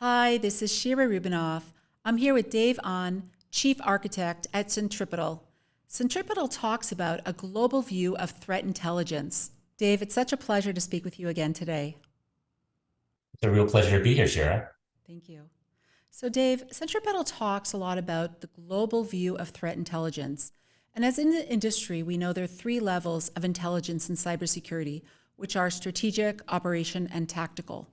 Hi, this is Shira Rubinoff. I'm here with Dave Ahn, Chief Architect at Centripetal. Centripetal talks about a global view of threat intelligence. Dave, it's such a pleasure to speak with you again today. It's a real pleasure to be here, Shira. Thank you. So, Dave, Centripetal talks a lot about the global view of threat intelligence. And as in the industry, we know there are three levels of intelligence in cybersecurity, which are strategic, operation, and tactical.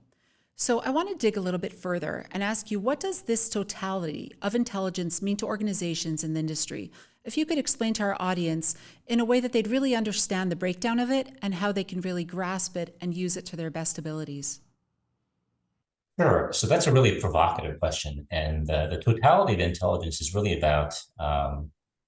So I want to dig a little bit further and ask you, what does this totality of intelligence mean to organizations in the industry? If you could explain to our audience in a way that they'd really understand the breakdown of it and how they can really grasp it and use it to their best abilities. Sure. So that's a really provocative question. And the totality of intelligence is really about,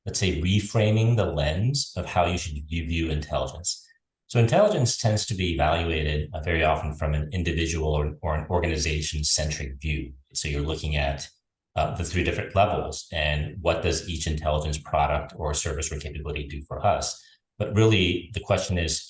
let's say, reframing the lens of how you view intelligence. So intelligence tends to be evaluated very often from an individual or an organization-centric view. So you're looking at the three different levels and what does each intelligence product or service or capability do for us? But really, the question is,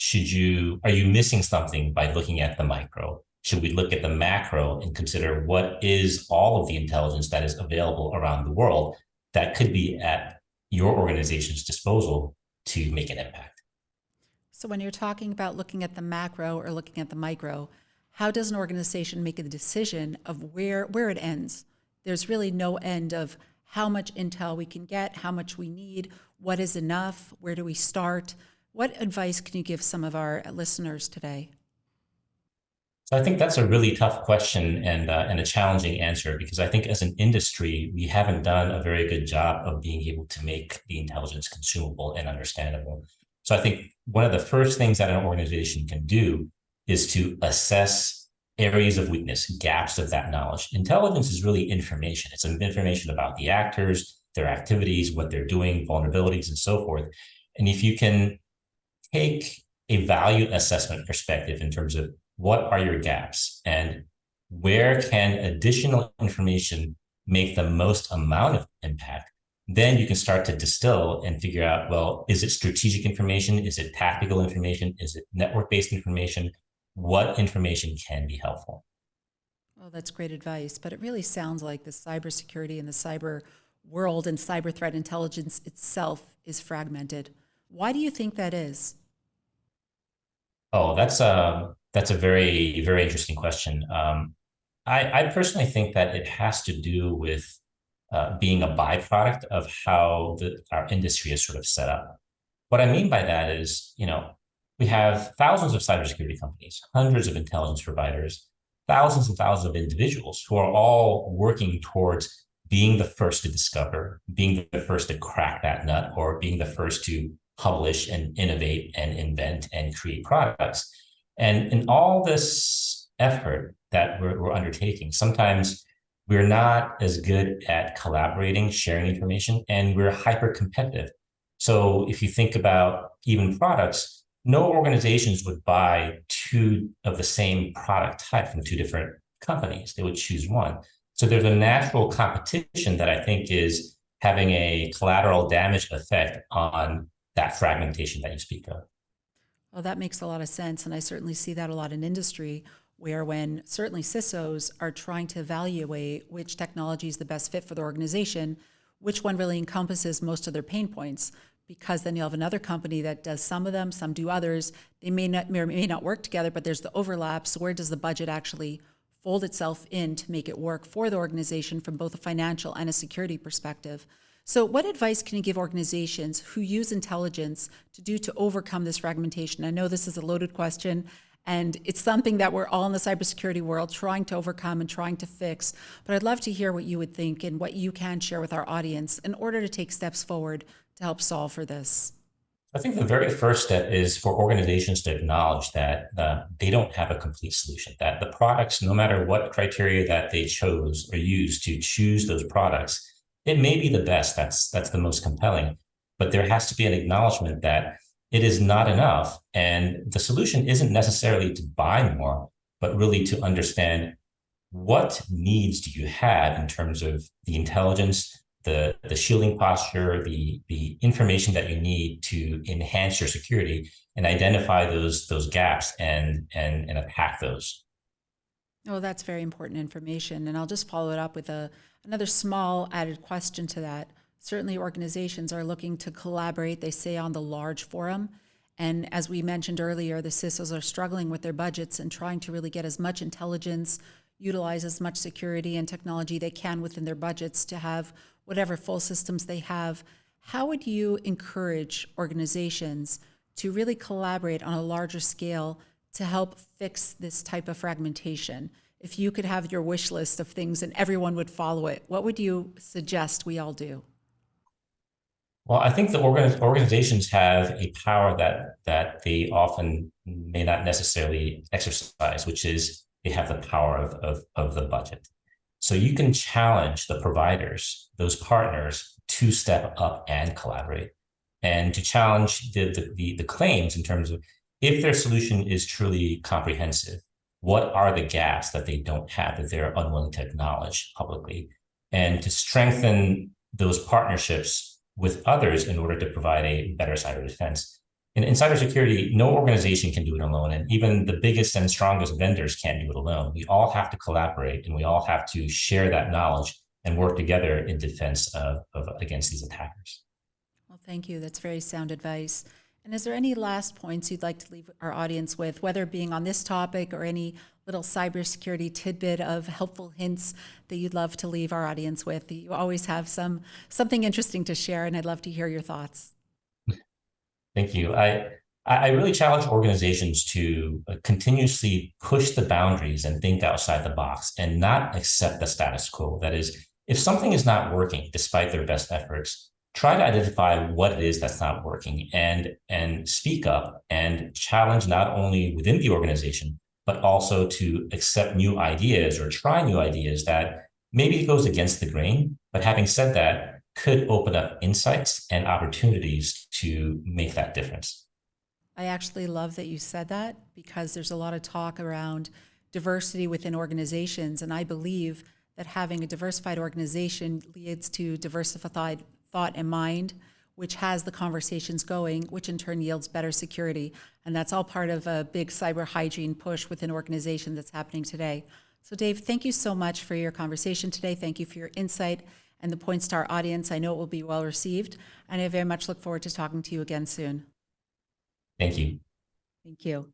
are you missing something by looking at the micro? Should we look at the macro and consider what is all of the intelligence that is available around the world that could be at your organization's disposal to make an impact? So when you're talking about looking at the macro or looking at the micro, how does an organization make a decision of where it ends? There's really no end of how much intel we can get, how much we need, what is enough, where do we start? What advice can you give some of our listeners today? So I think that's a really tough question and a challenging answer because I think as an industry, we haven't done a very good job of being able to make the intelligence consumable and understandable. So I think one of the first things that an organization can do is to assess areas of weakness, gaps of that knowledge. Intelligence is really information. It's information about the actors, their activities, what they're doing, vulnerabilities, and so forth. And if you can take a value assessment perspective in terms of what are your gaps and where can additional information make the most amount of impact, then you can start to distill and figure out, well, is it strategic information? Is it tactical information? Is it network-based information? What information can be helpful? Oh, that's great advice. But it really sounds like the cybersecurity and the cyber world and cyber threat intelligence itself is fragmented. Why do you think that is? Oh, that's a very, very interesting question. I personally think that it has to do with being a byproduct of how our industry is sort of set up. What I mean by that is, we have thousands of cybersecurity companies, hundreds of intelligence providers, thousands and thousands of individuals who are all working towards being the first to discover, being the first to crack that nut, or being the first to publish and innovate and invent and create products. And in all this effort that we're undertaking, sometimes we're not as good at collaborating, sharing information, and we're hyper competitive. So if you think about even products, no organizations would buy two of the same product type from two different companies. They would choose one. So there's a natural competition that I think is having a collateral damage effect on that fragmentation that you speak of. Well, that makes a lot of sense. And I certainly see that a lot in industry where when certainly CISOs are trying to evaluate which technology is the best fit for the organization, which one really encompasses most of their pain points, because then you'll have another company that does some of them, some do others. They may not work together, but there's the overlap. So where does the budget actually fold itself in to make it work for the organization from both a financial and a security perspective? So what advice can you give organizations who use intelligence to do to overcome this fragmentation? I know this is a loaded question, and it's something that we're all in the cybersecurity world trying to overcome and trying to fix. But I'd love to hear what you would think and what you can share with our audience in order to take steps forward to help solve for this. I think the very first step is for organizations to acknowledge that they don't have a complete solution, that the products, no matter what criteria that they chose or used to choose those products, it may be the best, that's the most compelling, but there has to be an acknowledgement that it is not enough. And the solution isn't necessarily to buy more, but really to understand what needs do you have in terms of the intelligence, the shielding posture, the information that you need to enhance your security and identify those gaps and attack those. Oh, that's very important information. And I'll just follow it up with another small added question to that. Certainly, organizations are looking to collaborate, they say, on the large forum. And as we mentioned earlier, the CISOs are struggling with their budgets and trying to really get as much intelligence, utilize as much security and technology they can within their budgets to have whatever full systems they have. How would you encourage organizations to really collaborate on a larger scale to help fix this type of fragmentation? If you could have your wish list of things and everyone would follow it, what would you suggest we all do? Well, I think the organizations have a power that they often may not necessarily exercise, which is they have the power of the budget. So you can challenge the providers, those partners, to step up and collaborate, and to challenge the claims in terms of if their solution is truly comprehensive, what are the gaps that they don't have that they're unwilling to acknowledge publicly, and to strengthen those partnerships with others in order to provide a better cyber defense. In cybersecurity, no organization can do it alone, and even the biggest and strongest vendors can't do it alone. We all have to collaborate, and we all have to share that knowledge and work together in defense of against these attackers. Well, thank you. That's very sound advice. And is there any last points you'd like to leave our audience with, whether being on this topic or any little cybersecurity tidbit of helpful hints that you'd love to leave our audience with? You always have something interesting to share, and I'd love to hear your thoughts. Thank you. I really challenge organizations to continuously push the boundaries and think outside the box and not accept the status quo. That is, if something is not working despite their best efforts, try to identify what it is that's not working and speak up and challenge not only within the organization, but also to accept new ideas or try new ideas that maybe goes against the grain. But having said that, could open up insights and opportunities to make that difference. I actually love that you said that because there's a lot of talk around diversity within organizations, and I believe that having a diversified organization leads to diversified thought and mind, which has the conversations going, which in turn yields better security. And that's all part of a big cyber hygiene push within organizations that's happening today. So Dave, thank you so much for your conversation today. Thank you for your insight and the points to our audience. I know it will be well received, and I very much look forward to talking to you again soon. Thank you. Thank you.